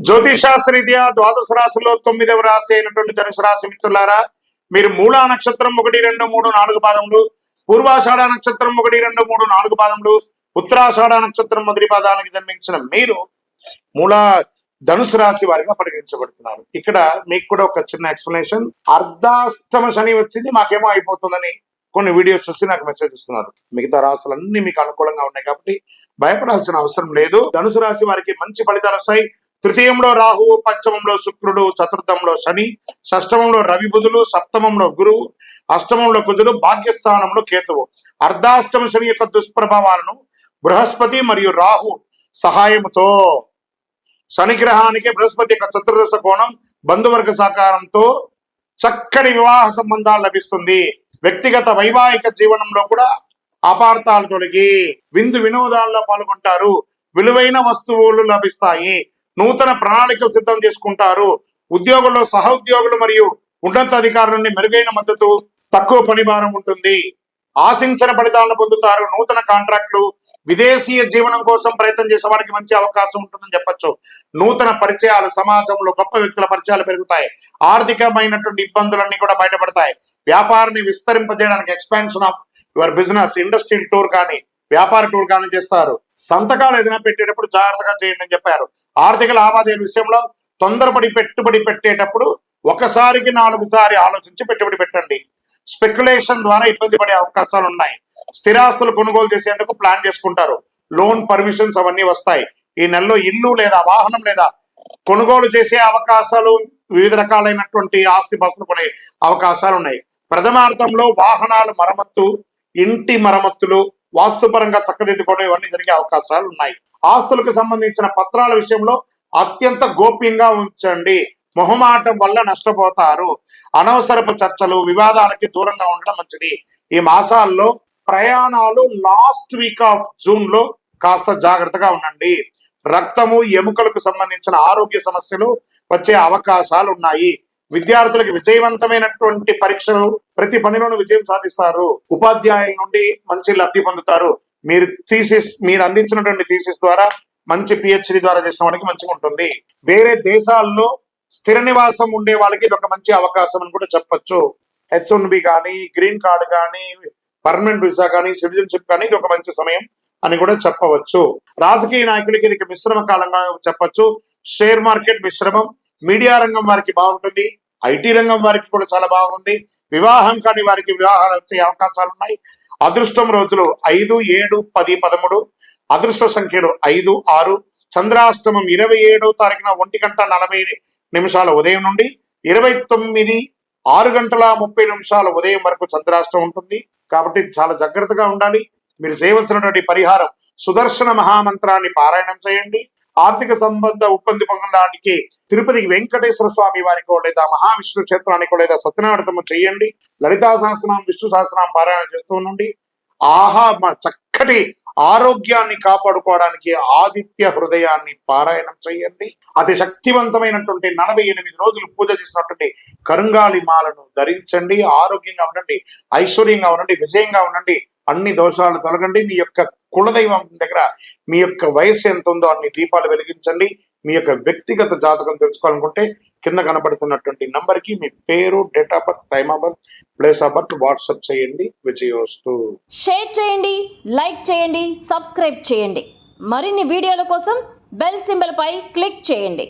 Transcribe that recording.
జ్యోతిషాస్త్రరీత్యా ద్వాదశ రాశుల్లో 9వ రాశి అయినటువంటి ధనుసు రాశి మిత్రులారా, మీరు మూలా నక్షత్రం 1, 2, 3, 4 పాదములు, పూర్వాషాఢ నక్షత్రం 1, 2, 3, 4 పాదములు, ఉత్తరాషాఢ నక్షత్రం మొదటి పాదానికి జన్మించిన మీరు మూలా ధనుసు రాశి వారిగా పరిగణించబడుతున్నారు. ఇక్కడ మీకు కూడా ఒక చిన్న ఎక్స్ప్లెనేషన్. అర్ధాష్టమ శని వచ్చింది, మాకేమో అయిపోతుందని కొన్ని వీడియోస్ చూసి నాకు మెసేజ్ ఇస్తున్నారు. మిగతా రాశులన్నీ మీకు అనుకూలంగా ఉన్నాయి కాబట్టి భయపడాల్సిన అవసరం లేదు. ధనుసు రాశి వారికి మంచి ఫలితాలు వస్తాయి. తృతీయంలో రాహువు, పంచమంలో శుక్రుడు, చతుర్థంలో శని, షష్టమంలో రవి బుధులు, సప్తమంలో గురువు, అష్టమంలో కుజుడు, భాగ్యస్థానంలో కేతువు. అర్ధాష్టమ శని యొక్క దుష్ప్రభావాలను బృహస్పతి మరియు రాహు సహాయంతో, శని గ్రహానికి బృహస్పతి యొక్క చతుర్దశ కోణం, బంధువర్గ సహకారంతో చక్కటి వివాహ సంబంధాలు లభిస్తుంది. వ్యక్తిగత వైవాహిక జీవనంలో కూడా అపార్థాలు తొలగి విందు వినోదాల్లో పాల్గొంటారు. విలువైన వస్తువులు లభిస్తాయి. నూతన ప్రణాళికలు సిద్ధం చేసుకుంటారు. ఉద్యోగుల్లో సహ ఉద్యోగులు మరియు ఉన్నతాధికారులని మెరుగైన మద్దతు, తక్కువ పనిభారం ఉంటుంది. ఆశించిన ఫలితాలను పొందుతారు. నూతన కాంట్రాక్టులు, విదేశీయ జీవనం కోసం ప్రయత్నం చేసే వారికి మంచి అవకాశం ఉంటుందని చెప్పొచ్చు. నూతన పరిచయాలు, సమాజంలో గొప్ప వ్యక్తుల పరిచయాలు పెరుగుతాయి. ఆర్థికమైనటువంటి ఇబ్బందులన్నీ కూడా బయటపడతాయి. వ్యాపారాన్ని విస్తరింపజేయడానికి expansion of your business, industrial tour కానీ వ్యాపార టూర్ కానీ చేస్తారు. సంతకాలు ఏదైనా పెట్టేటప్పుడు జాగ్రత్తగా చేయండి అని చెప్పారు. ఆర్థిక లావాదేవీల విషయంలో తొందరపడి పెట్టుబడి పెట్టేటప్పుడు ఒకసారికి 4 సార్లు ఆలోచించి పెట్టుబడి పెట్టండి. స్పెక్యులేషన్ ద్వారా ఇబ్బంది పడే అవకాశాలు ఉన్నాయి. స్థిరాస్తులు కొనుగోలు చేసేందుకు ప్లాన్ చేసుకుంటారు. లోన్ పర్మిషన్స్ అవన్నీ వస్తాయి. ఈ నెలలో ఇల్లు లేదా వాహనం లేదా కొనుగోలు చేసే అవకాశాలు, వివిధ రకాలైనటువంటి ఆస్తి బస్సులు కొనే అవకాశాలు ఉన్నాయి. ప్రథమార్థంలో వాహనాల మరమ్మత్తు, ఇంటి మరమ్మతులు, వాస్తుపరంగా చక్కదిద్దుకోవడం ఇవన్నీ జరిగే అవకాశాలు ఉన్నాయి. ఆస్తులకు సంబంధించిన పత్రాల విషయంలో అత్యంత గోప్యంగా ఉంచండి. మొహమాటం వల్ల నష్టపోతారు. అనవసరపు చర్చలు, వివాదాలకి దూరంగా ఉండడం మంచిది. ఈ మాసాల్లో ప్రయాణాలు లాస్ట్ వీక్ ఆఫ్ జూన్ లో కాస్త జాగ్రత్తగా ఉండండి. రక్తము, ఎముకలకు సంబంధించిన ఆరోగ్య సమస్యలు వచ్చే అవకాశాలు ఉన్నాయి. విద్యార్థులకు విజయవంతమైనటువంటి పరీక్షలు, ప్రతి పనిలోనూ విజయం సాధిస్తారు. ఉపాధ్యాయుల నుండి మంచి లబ్ధి పొందుతారు. మీరు అందించినటువంటి థీసిస్ ద్వారా మంచి పిహెచ్డి ద్వారా చేసిన వాళ్ళకి మంచిగా ఉంటుంది. వేరే దేశాల్లో స్థిర నివాసం ఉండే వాళ్ళకి ఇది ఒక మంచి అవకాశం అని కూడా చెప్పొచ్చు. H1B కానీ, గ్రీన్ కార్డు కానీ, పర్మనెంట్ వీసా కానీ, సిటిజన్షిప్ కానీ ఇది ఒక మంచి సమయం అని కూడా చెప్పవచ్చు. రాజకీయ నాయకులకి ఇది మిశ్రమ కాలంగా చెప్పొచ్చు. షేర్ మార్కెట్ మిశ్రమం. మీడియా రంగం వారికి బాగుంటుంది. ఐటీ రంగం వారికి కూడా చాలా బాగుంది. వివాహం కాని వారికి వివాహాలు వచ్చే అవకాశాలు ఉన్నాయి. అదృష్టం రోజులు 5, 7, 10, 13. అదృష్ట సంఖ్యలు 5, 6. చంద్రాష్టమం 27వ తారీఖున 1:40 ఉదయం నుండి 29, 6:30 ఉదయం వరకు చంద్రాష్టమం ఉంటుంది. కాబట్టి చాలా జాగ్రత్తగా ఉండాలి. మీరు చేయవలసినటువంటి పరిహారం సుదర్శన మహామంత్రాన్ని పారాయణం చేయండి. ఆర్థిక సంబంధ ఇబ్బంది పొందడానికి తిరుపతికి వెంకటేశ్వర స్వామి వారికో లేదా మహావిష్ణు క్షేత్రానికో లేదా సత్యనారాయణ చేయండి. లలితా సహస్రనామం, విష్ణు సహస్రనామం పారాయణ చేస్తూ ఉండండి. చక్కటి ఆరోగ్యాన్ని కాపాడుకోవడానికి ఆదిత్య హృదయాన్ని పారాయణం చేయండి. అతి శక్తివంతమైనటువంటి 48 రోజులు పూజ చేసినటువంటి కరుంగాలి మాలను ధరించండి. ఆరోగ్యంగా ఉండండి, ఐశ్వర్యంగా ఉండండి, విజయంగా ఉండండి. అన్ని దోషాలు తొలగండి. మీ యొక్క కులదైవం దగ్గర మీ యొక్క వయసు ఎంత ఉందో అన్ని దీపాలు వెలిగించండి. మీ యొక్క వ్యక్తిగత జాతకం తెలుసుకోవాలనుకుంటే కింద కనబడుతున్నటువంటి నంబర్కి మీ పేరు, date of birth, time of birth, place of birth WhatsApp చేయండి. విజయోస్తు. షేర్ చేయండి, లైక్ చేయండి, సబ్స్క్రైబ్ చేయండి. మరిన్ని వీడియోల కోసం బెల్ సింబల్ పై క్లిక్ చేయండి.